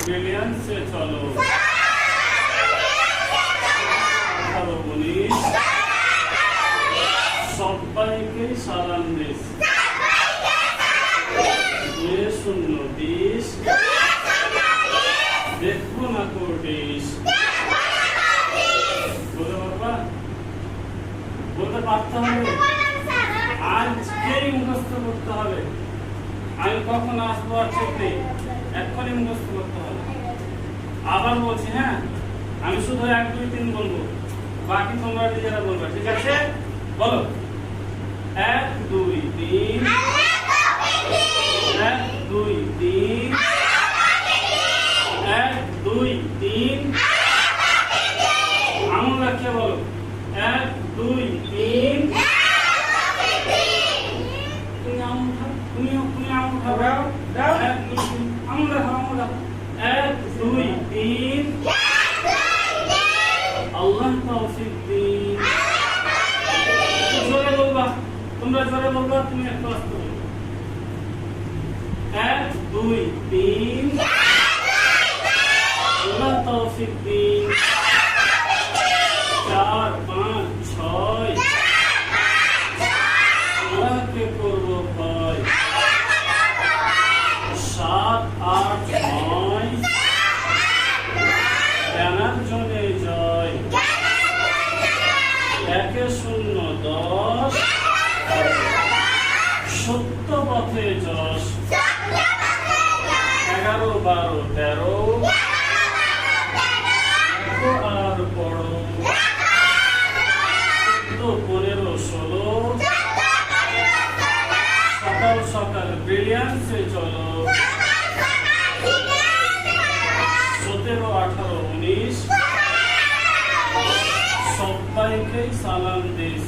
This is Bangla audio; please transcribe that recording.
ব্রিলিয়ান্সে চলো 18-19 সবাইকে সালাম দিস 2-0-20 দেখবো না কোটিস বলতে পারবা বলতে পারতে হবে আজকেই মুখস্থ করতে হবে আমি কখন আসবো আর ঠিক নেই এক্ষুনি মুখস্থ করতে হবে আবার বলছি হ্যাঁ আমি শুধু 1-2-3 বলবো বাকি তোমরা নিজেরা বলবে ঠিক আছে বলো 1-2-3 1-2-3 1-2-3 আঙুল রাখিয়ে বলো 1-2-3 তুমি আঙুল খাও তুমি আঙুল খাও দাও 1-2-3 আঙুল রাখো 1-2-3 আল্লাহ তৌফিক দিন জোরে বলবা তোমরা জোরে বলবা তুমি একটু আস্তে বলবা 1-2-3 আল্লাহ তৌফিক দিন 4-5-6 আল্লাহকে করবো ভয় 7-8-9 জ্ঞানার জনে জয় 1-0-10 সত্য পথে যশ 11-12-13 আর পড়ো 14-15-16 সকাল সকাল ব্রিলিয়ান্সে চলো 17-18-19 সবাইকে সালাম দিস